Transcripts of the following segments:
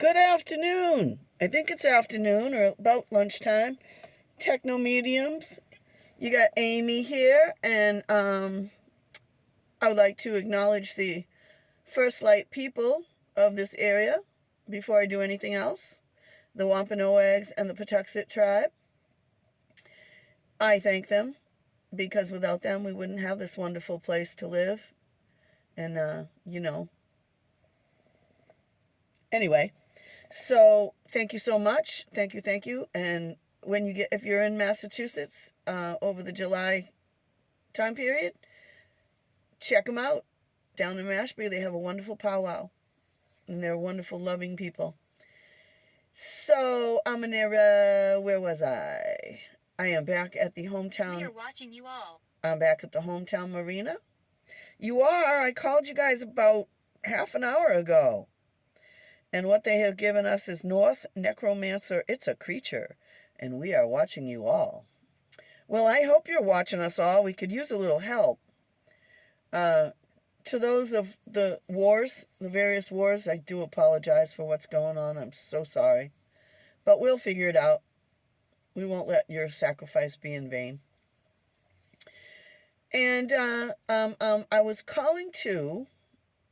Good afternoon. I think it's afternoon or about lunchtime. Techno mediums. You got Amy here, and I would like to acknowledge the First Light people of this area before I do anything else. The Wampanoags and the Patuxet tribe. I thank them because without them we wouldn't have this wonderful place to live. And, Anyway, so thank you so much. Thank you. And if you're in Massachusetts over the July time period, check them out. Down in Mashpee, they have a wonderful powwow. And they're wonderful, loving people. So, where was I? I am back at the hometown. We are watching you all. I'm back at the hometown marina. You are. I called you guys about half an hour ago. And what they have given us is North Necromancer. It's a creature. And we are watching you all. Well, I hope you're watching us all. We could use a little help. To those of the wars, the various wars, I do apologize for what's going on. I'm so sorry. But we'll figure it out. We won't let your sacrifice be in vain. And I was calling to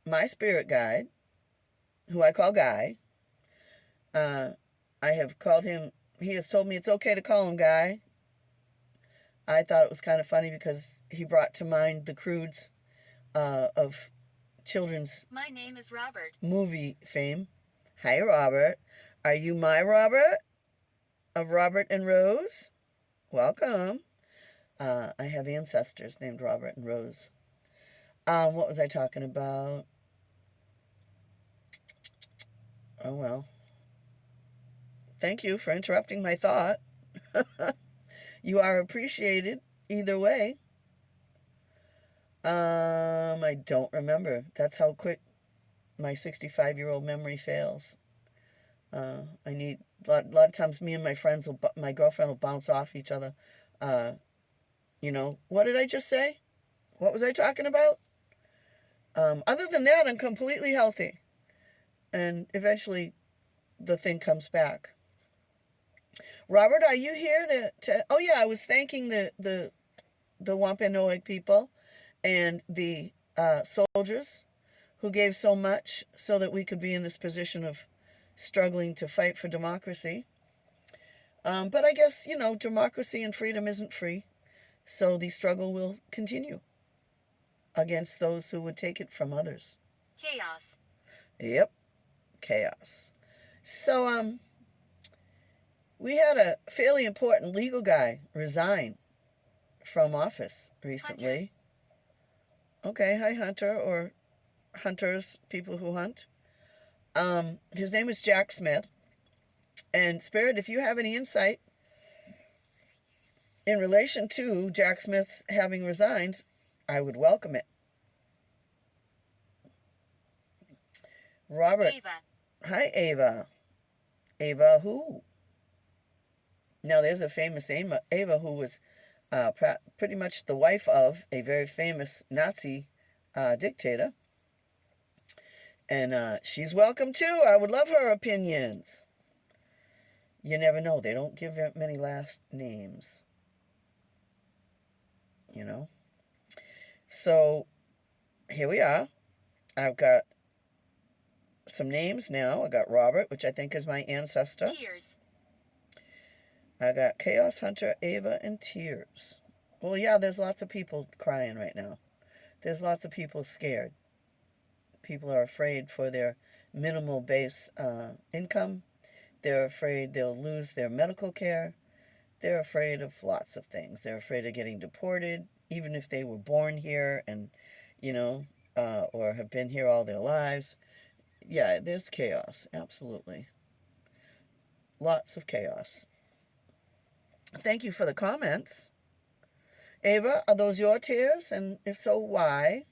my spirit guide, who I call Guy. I have called him. He has told me it's okay to call him Guy. I thought it was kind of funny because he brought to mind the crudes of children's My name is Robert. Movie fame. Hi, Robert. Are you my Robert? Of Robert and Rose? Welcome. I have ancestors named Robert and Rose. What was I talking about? Oh, well. Thank you for interrupting my thought. You are appreciated either way. I don't remember. That's how quick my 65-year-old memory fails. I need a lot of times. Me and my girlfriend will bounce off each other. What did I just say? What was I talking about? Other than that, I'm completely healthy, and eventually, the thing comes back. Robert, are you here to? Oh yeah, I was thanking the Wampanoag people and the soldiers who gave so much so that we could be in this position of struggling to fight for democracy. But I guess, democracy and freedom isn't free. So the struggle will continue against those who would take it from others. Chaos. Yep. Chaos. So, we had a fairly important legal guy resign from office recently. Hunter. Okay. Hi, Hunter, or hunters, people who hunt. His name is Jack Smith. And Spirit, if you have any insight in relation to Jack Smith having resigned, I would welcome it. Robert. Ava. Hi, Ava. Ava who? Now, there's a famous Ava who was pretty much the wife of a very famous Nazi dictator. And she's welcome too. I would love her opinions. You never know. They don't give many last names. So, here we are. I've got some names now. I got Robert, which I think is my ancestor. Tears. I got Chaos Hunter, Ava, and Tears. Well, yeah, there's lots of people crying right now. There's lots of people scared. People are afraid for their minimal base income. They're afraid they'll lose their medical care. They're afraid of lots of things. They're afraid of getting deported, even if they were born here and, or have been here all their lives. Yeah, there's chaos, absolutely. Lots of chaos. Thank you for the comments. Ava, are those your tears? And if so, why?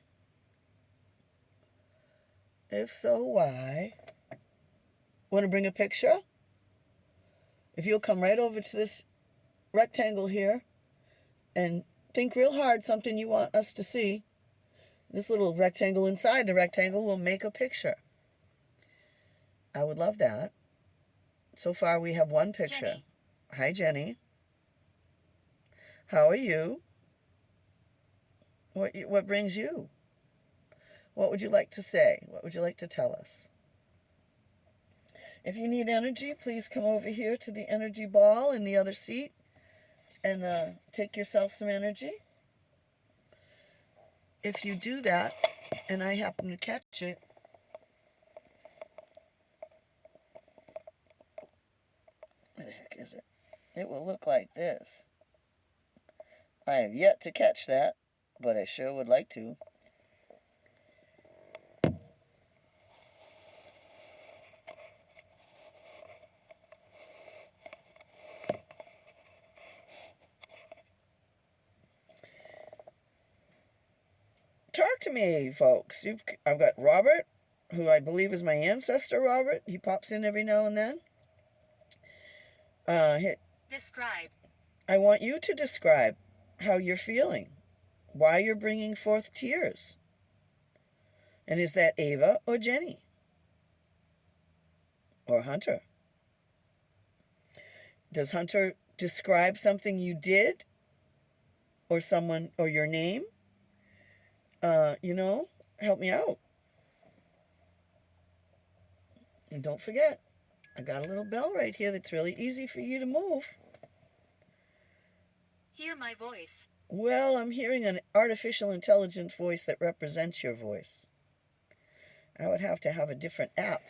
If so, why? Want to bring a picture? If you'll come right over to this rectangle here and think real hard something you want us to see, this little rectangle inside the rectangle will make a picture. I would love that. So far, we have one picture. Jennie. Hi, Jennie. How are you? What brings you? What would you like to say? What would you like to tell us? If you need energy, please come over here to the energy ball in the other seat and take yourself some energy. If you do that, and I happen to catch it, where the heck is it? It will look like this. I have yet to catch that, but I sure would like to. Talk to me, folks. I've got Robert, who I believe is my ancestor, Robert. He pops in every now and then. Describe. I want you to describe how you're feeling, why you're bringing forth tears. And is that Ava or Jennie? Or Hunter? Does Hunter describe something you did? Or someone, or your name? Help me out. And don't forget, I got a little bell right here that's really easy for you to move. Hear my voice. Well, I'm hearing an artificial intelligent voice that represents your voice. I would have to have a different app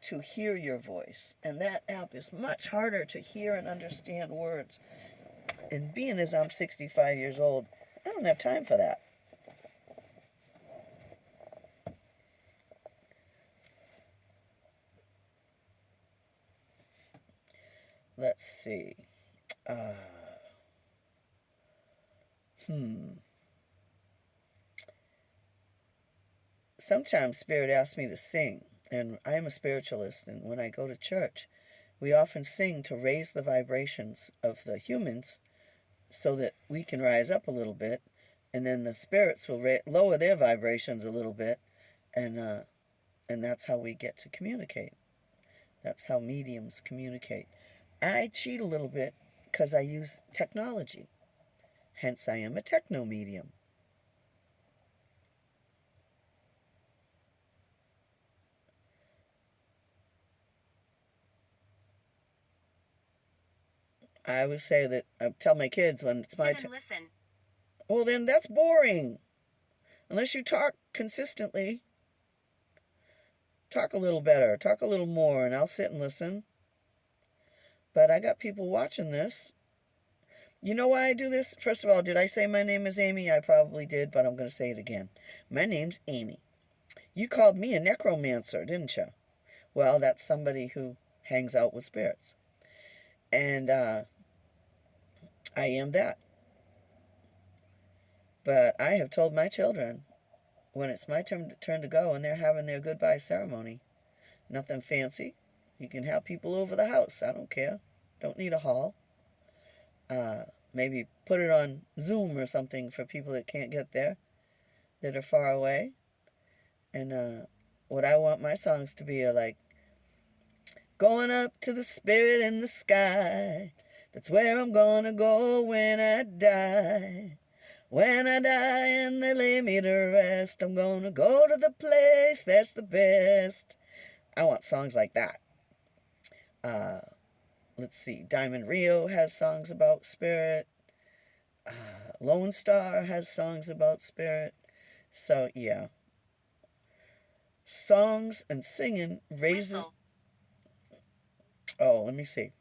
to hear your voice. And that app is much harder to hear and understand words. And being as I'm 65 years old, I don't have time for that. Let's see. Sometimes Spirit asks me to sing, and I am a spiritualist, and when I go to church, we often sing to raise the vibrations of the humans so that we can rise up a little bit, and then the spirits will lower their vibrations a little bit, and that's how we get to communicate. That's how mediums communicate. I cheat a little bit because I use technology. Hence, I am a techno medium. I would say that I tell my kids when it's my turn. Listen. Well, then that's boring. Unless you talk consistently. Talk a little better. Talk a little more, and I'll sit and listen. But I got people watching this. You know why I do this? First of all, did I say my name is Amy? I probably did, but I'm going to say it again. My name's Amy. You called me a necromancer, didn't you? Well, that's somebody who hangs out with spirits. And I am that. But I have told my children, when it's my turn to go and they're having their goodbye ceremony, nothing fancy. You can have people over the house. I don't care. Don't need a hall. Maybe put it on Zoom or something for people that can't get there, that are far away. And what I want my songs to be are like, going up to the spirit in the sky. That's where I'm gonna go when I die. When I die and they lay me to rest, I'm gonna go to the place that's the best. I want songs like that. Let's see. Diamond Rio has songs about spirit. Lone Star has songs about spirit. So, yeah. Songs and singing raises... Whistle. Oh, let me see.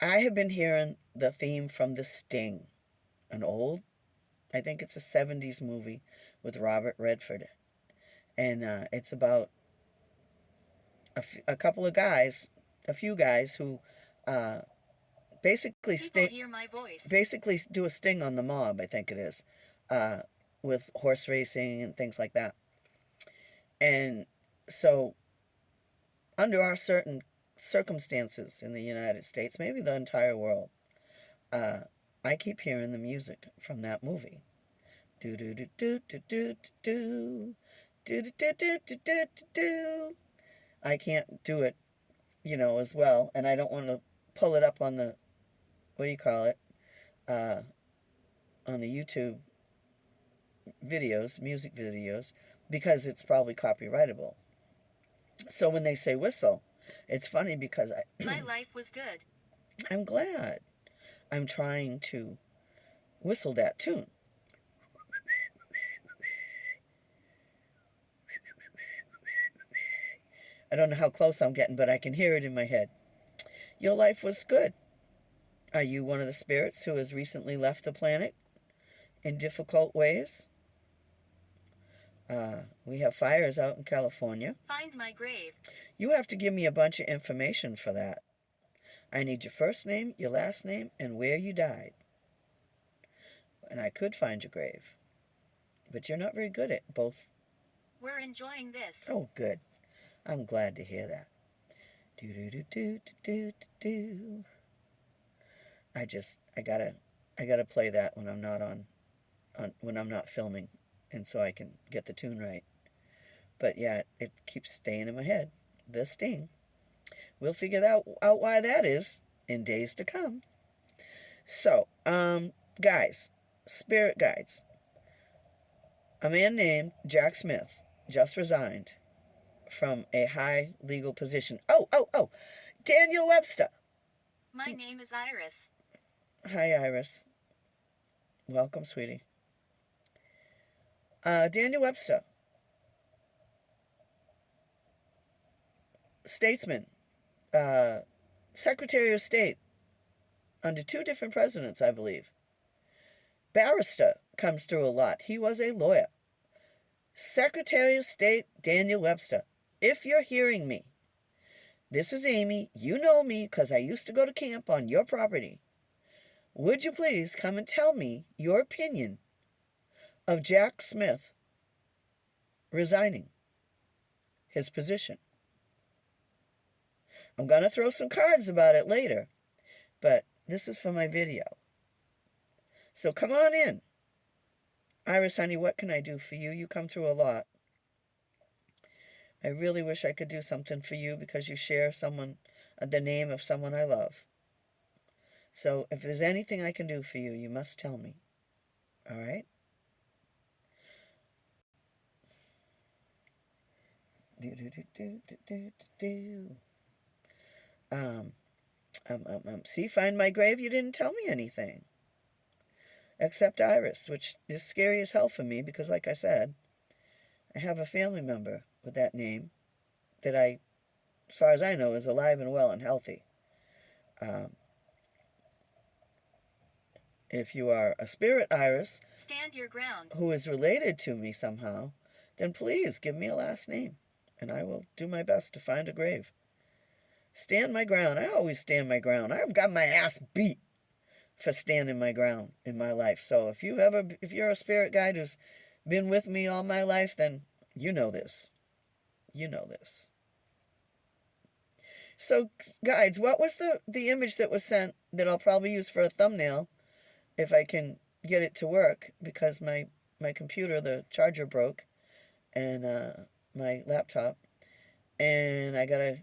I have been hearing the theme from The Sting. I think it's a 70s movie with Robert Redford. And it's about a couple of guys, a few guys who basically hear my voice. Basically do a sting on the mob, I think it is, with horse racing and things like that. And so under our certain circumstances in the United States, maybe the entire world, I keep hearing the music from that movie. Do do do do do do do do do do do do do do. I can't do it, as well, and I don't want to pull it up on the, what do you call it, uh, on the YouTube videos, music videos, because it's probably copyrightable. So when they say whistle, it's funny because My life was good. I'm glad. I'm trying to whistle that tune. I don't know how close I'm getting, but I can hear it in my head. Your life was good. Are you one of the spirits who has recently left the planet in difficult ways? We have fires out in California. Find my grave. You have to give me a bunch of information for that. I need your first name, your last name, and where you died. And I could find your grave. But you're not very good at both. We're enjoying this. Oh, good. I'm glad to hear that. Do do do do do do do. I gotta play that when I'm not when I'm not filming, and so I can get the tune right. But yeah, it keeps staying in my head. The sting. We'll figure out why that is in days to come. So, guys, spirit guides. A man named Jack Smith just resigned from a high legal position. Oh, Daniel Webster. My name is Iris. Hi, Iris. Welcome, sweetie. Daniel Webster, statesman, Secretary of State under 2 different presidents, I believe. Barrister comes through a lot. He was a lawyer. Secretary of State Daniel Webster. If you're hearing me, this is Amy. You know me because I used to go to camp on your property. Would you please come and tell me your opinion of Jack Smith resigning his position? I'm going to throw some cards about it later, but this is for my video. So come on in. Iris, honey, what can I do for you? You come through a lot. I really wish I could do something for you because you share the name of someone I love. So if there's anything I can do for you, you must tell me. All right? See, find my grave, you didn't tell me anything. Except Iris, which is scary as hell for me because, like I said, I have a family member with that name that as far as I know, is alive and well and healthy. If you are a spirit, Iris, Stand your ground. who is related to me somehow, then please give me a last name, and I will do my best to find a grave. Stand my ground. I always stand my ground. I've got my ass beat for standing my ground in my life. So if you're a spirit guide who's been with me all my life, then you know this. You know this. So, guides, what was the image that was sent that I'll probably use for a thumbnail if I can get it to work, because my computer, the charger broke, and my laptop, and I gotta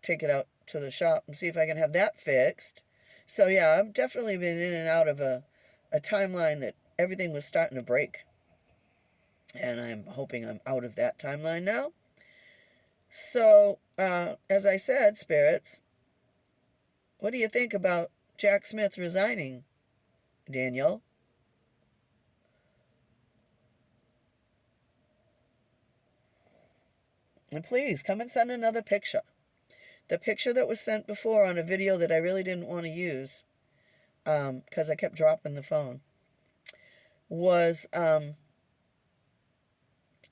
take it out to the shop and see if I can have that fixed. So yeah, I've definitely been in and out of a timeline that everything was starting to break, and I'm hoping I'm out of that timeline now. So as I said, spirits, what do you think about Jack Smith resigning, Daniel? And please come and send another picture. The picture that was sent before on a video that I really didn't want to use, because I kept dropping the phone, was a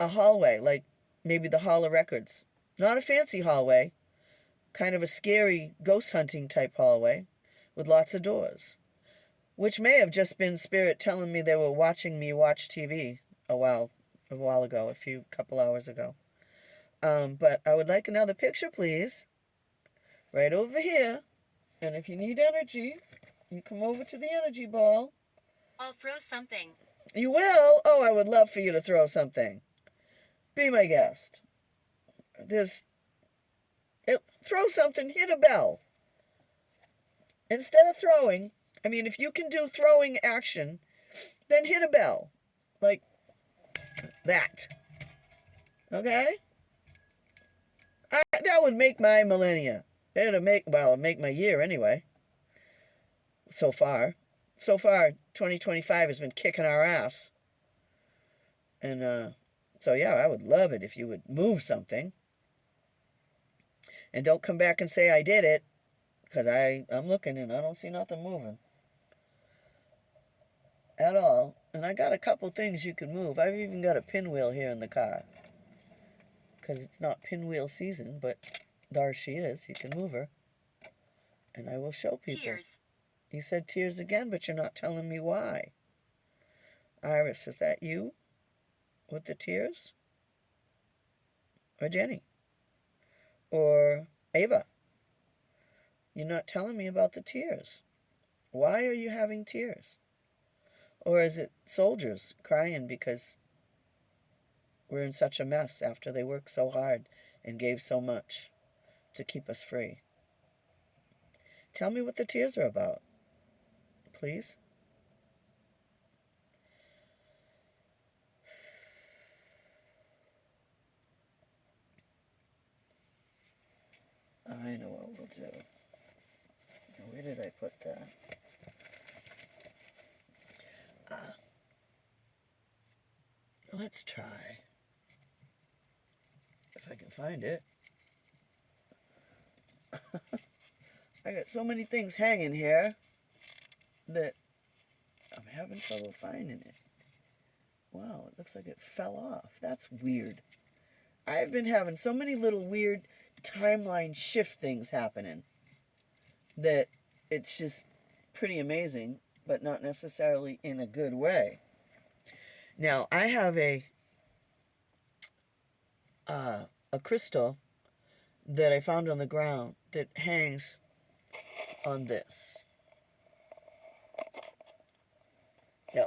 hallway, like maybe the Hall of Records. Not a fancy hallway, kind of a scary ghost hunting type hallway with lots of doors, which may have just been spirit telling me they were watching me watch TV a while ago, a couple hours ago. But I would like another picture, please. Right over here. And if you need energy, you come over to the energy ball. I'll throw something. You will? Oh, I would love for you to throw something. Be my guest. Throw something, hit a bell. Instead of throwing, I mean, if you can do throwing action, then hit a bell. Like that. Okay? That would make my millennia. It'd make my year anyway. So far. So far, 2025 has been kicking our ass. And, so yeah, I would love it if you would move something. And don't come back and say I did it, because I'm looking and I don't see nothing moving. At all. And I got a couple things you can move. I've even got a pinwheel here in the car. Because it's not pinwheel season, but there she is. You can move her. And I will show people. Tears. You said tears again, but you're not telling me why. Iris, is that you? With the tears? Or Jennie? Or Ava? You're not telling me about the tears. Why are you having tears? Or is it soldiers crying because we're in such a mess after they worked so hard and gave so much to keep us free? Tell me what the tears are about, please. I know what we'll do. Where did I put that? Let's try. If I can find it. I got so many things hanging here that I'm having trouble finding it. Wow, it looks like it fell off. That's weird. I've been having so many little weird timeline shift things happening that it's just pretty amazing, but not necessarily in a good way. Now, I have a crystal that I found on the ground that hangs on this. No,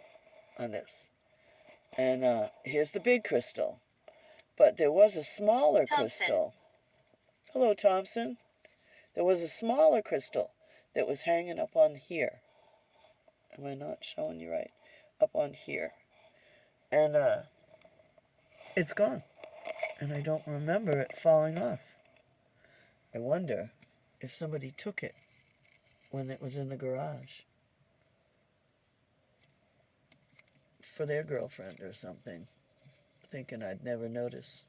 on this. And here's the big crystal. But there was a smaller crystal. Hello, Thompson. There was a smaller crystal that was hanging up on here. Am I not showing you right? Up on here. And it's gone. And I don't remember it falling off. I wonder if somebody took it when it was in the garage for their girlfriend or something, thinking I'd never notice.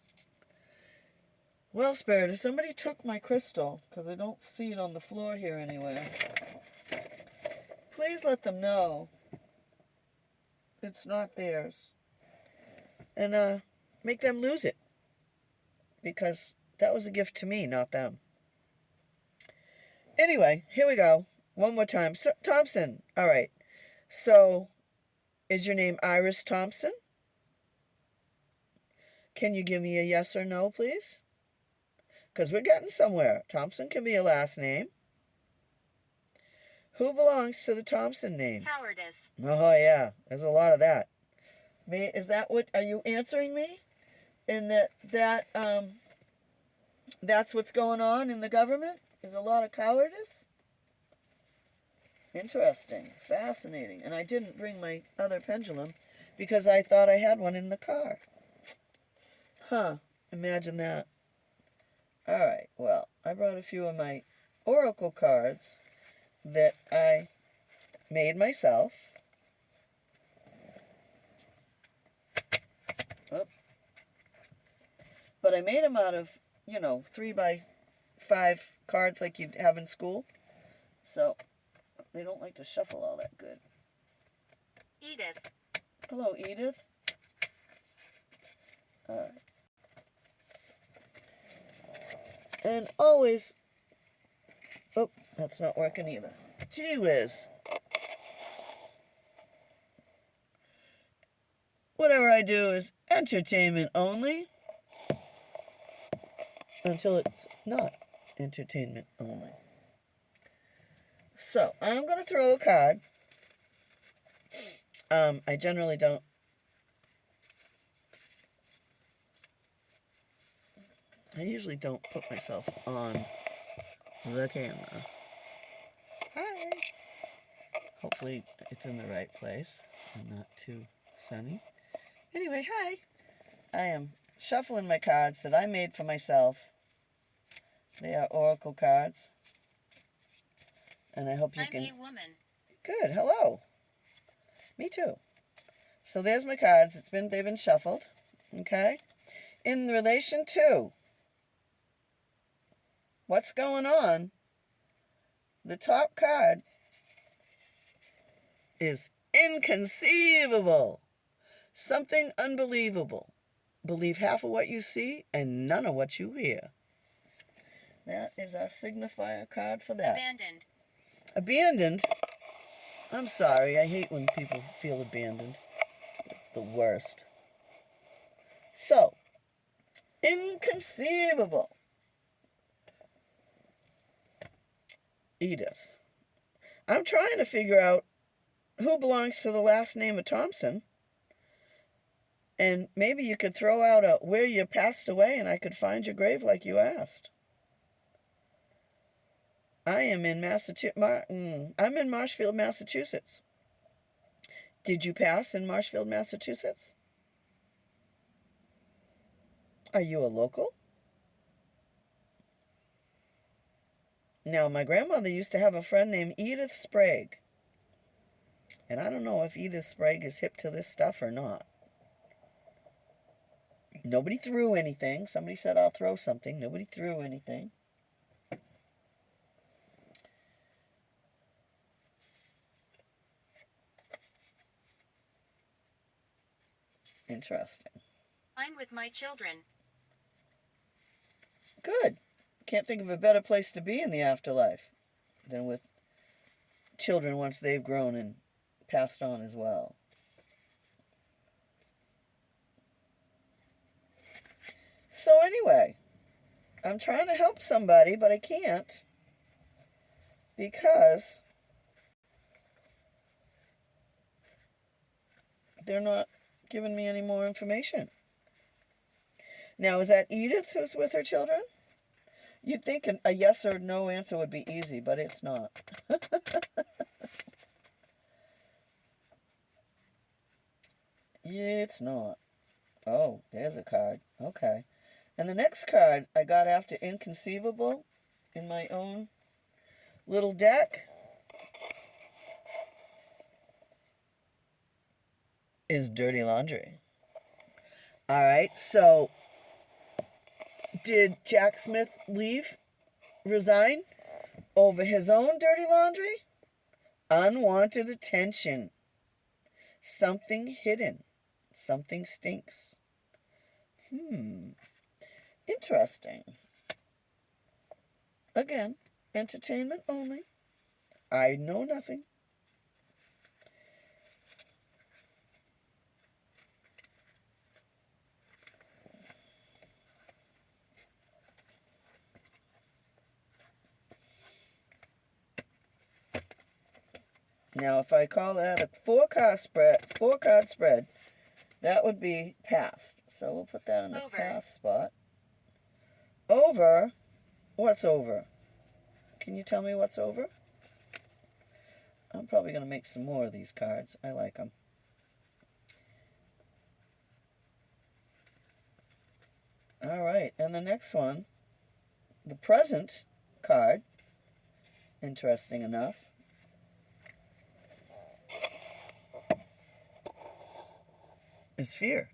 Well, Spirit, if somebody took my crystal, because I don't see it on the floor here anywhere, please let them know it's not theirs. And make them lose it. Because that was a gift to me, not them. Anyway, here we go. One more time. So, Thompson. All right. So, is your name Iris Thompson? Can you give me a yes or no, please? Because we're getting somewhere. Thompson can be a last name. Who belongs to the Thompson name? Cowardice. Oh, yeah. There's a lot of that. Is that what... Are you answering me? In that's what's going on in the government? Is a lot of cowardice? Interesting. Fascinating. And I didn't bring my other pendulum because I thought I had one in the car. Huh. Imagine that. All right. Well, I brought a few of my oracle cards that I made myself. Oh. But I made them out of, 3x5 cards like you'd have in school. So, they don't like to shuffle all that good. Edith. Hello, Edith. All right. And always... Oh, that's not working either. Gee whiz. Whatever I do is entertainment only. Until it's not entertainment only. So, I'm going to throw a card. I generally don't. I usually don't put myself on the camera. Hi. Hopefully it's in the right place and not too sunny. Anyway, hi. I am shuffling my cards that I made for myself. They are oracle cards. And I hope you can... I'm a woman. Good, hello. Me too. So there's my cards. They've been shuffled. Okay? In relation to what's going on, the top card is inconceivable. Something unbelievable. Believe half of what you see and none of what you hear. That is our signifier card for that. Abandoned. Abandoned? I'm sorry. I hate when people feel abandoned. It's the worst. So, inconceivable. Edith. I'm trying to figure out who belongs to the last name of Thompson. And maybe you could throw out where you passed away and I could find your grave like you asked. I am in I'm in Marshfield, Massachusetts. Did you pass in Marshfield, Massachusetts? Are you a local? Now, my grandmother used to have a friend named Edith Sprague. And I don't know if Edith Sprague is hip to this stuff or not. Nobody threw anything. Somebody said, I'll throw something. Nobody threw anything. Interesting. I'm with my children. Good. Can't think of a better place to be in the afterlife than with children once they've grown and passed on as well. So anyway, I'm trying to help somebody, but I can't because they're not giving me any more information. Now, is that Edith who's with her children? You'd think a yes or no answer would be easy, but it's not. It's not. Oh, there's a card. Okay. And the next card I got after inconceivable in my own little deck is dirty laundry. All right, so did Jack Smith resign over his own dirty laundry? Unwanted attention. Something hidden. Something stinks. Interesting. Again, entertainment only. I know nothing. Now, if I call that a four-card spread, that would be passed. So we'll put that in the pass spot. Over? What's over? Can you tell me what's over? I'm probably going to make some more of these cards. I like them. All right, and the next one, the present card, interesting enough, is fear.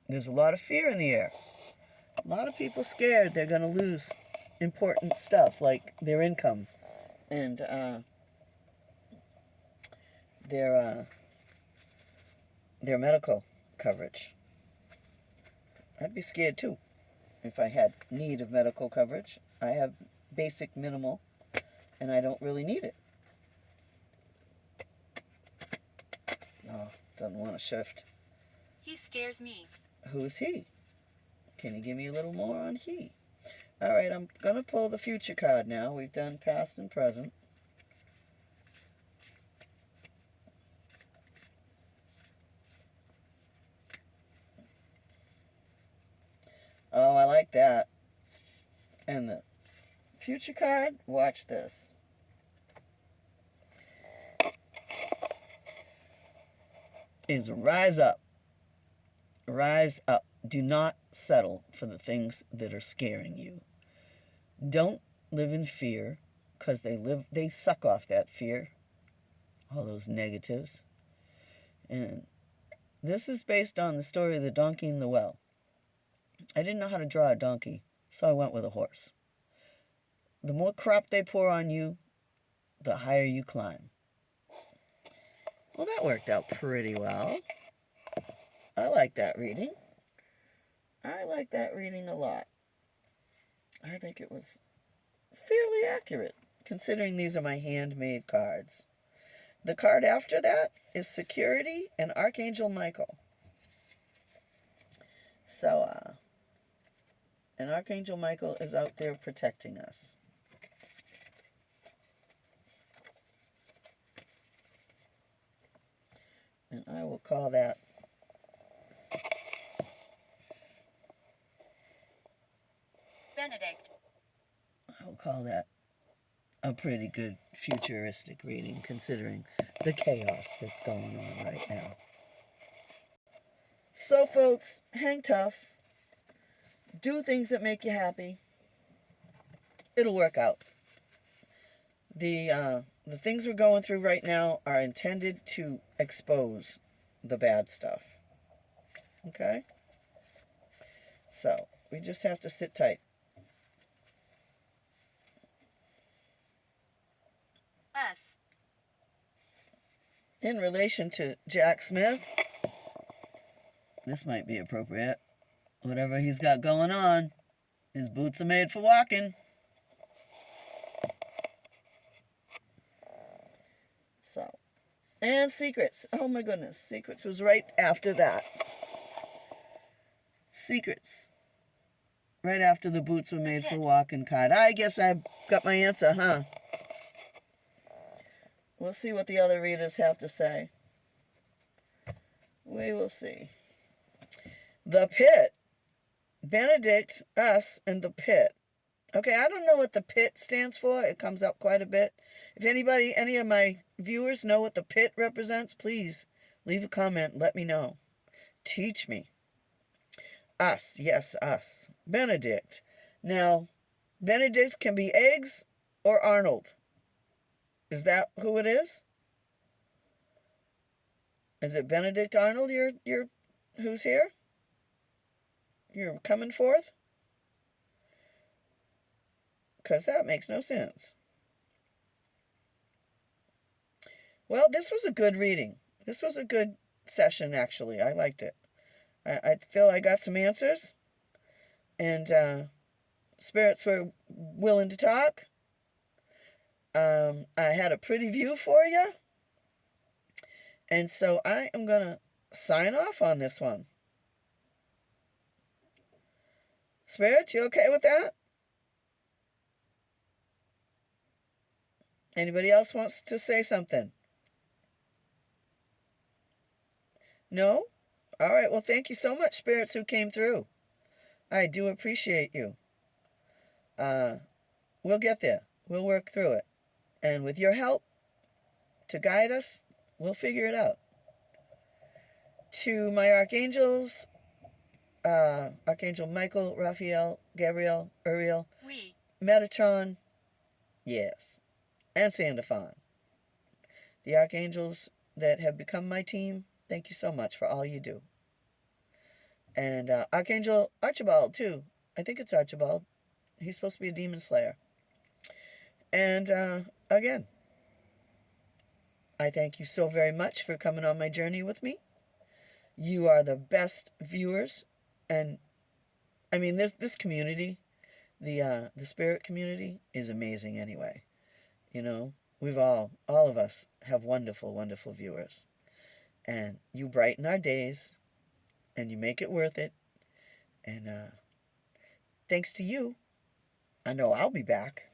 There's a lot of fear in the air. A lot of people scared they're going to lose important stuff like their income and their medical coverage. I'd be scared too if I had need of medical coverage. I have basic minimal and I don't really need it. Oh, doesn't want to shift. He scares me. Who's he? Can you give me a little more on he? All right, I'm going to pull the future card now. We've done past and present. like that. And the future card, watch this. Is rise up. Rise up. Do not settle for the things that are scaring you. Don't live in fear, because they suck off that fear, all those negatives. And this is based on the story of the donkey and the well. I didn't know how to draw a donkey, so I went with a horse. The more crap they pour on you, the higher you climb. Well, that worked out pretty well. I like that reading. I like that reading a lot. I think it was fairly accurate, considering these are my handmade cards. The card after that is Security and Archangel Michael. So, and Archangel Michael is out there protecting us. And I will call that Benedict. I'll call that a pretty good futuristic reading, considering the chaos that's going on right now. So, folks, hang tough. Do things that make you happy. It'll work out. The things we're going through right now are intended to expose the bad stuff. Okay? So, we just have to sit tight. Us. In relation to Jack Smith, this might be appropriate. Whatever he's got going on, his boots are made for walking. So, and Secrets. Oh my goodness, Secrets was right after that. Secrets. Right after the boots were made for walking card. I guess I got my answer, huh? We'll see what the other readers have to say. We will see. The Pit. Benedict, us, and the Pit. Okay, I don't know what the Pit stands for. It comes up quite a bit. If any of my viewers know what the Pit represents, please leave a comment and let me know. Teach me. Us, yes, us. Benedict. Now, Benedict can be eggs or Arnold. Is that who it is? Is it Benedict Arnold you're who's here? You're coming forth? Because that makes no sense. Well, this was a good reading. This was a good session, actually. I liked it. I feel I got some answers. And spirits were willing to talk. I had a pretty view for you. And so I am going to sign off on this one. Spirits, you okay with that? Anybody else wants to say something? No? All right, well, thank you so much, spirits who came through. I do appreciate you. We'll get there. We'll work through it. And with your help to guide us, we'll figure it out. To my archangels, Archangel Michael, Raphael, Gabriel, Uriel, Metatron, yes, and Sandalphon. The archangels that have become my team, thank you so much for all you do. And Archangel Archibald, too. I think it's Archibald. He's supposed to be a demon slayer. And again, I thank you so very much for coming on my journey with me. You are the best viewers. And, I mean, this community, the spirit community, is amazing anyway. You know, we've all of us have wonderful, wonderful viewers. And you brighten our days, and you make it worth it. And thanks to you, I know I'll be back.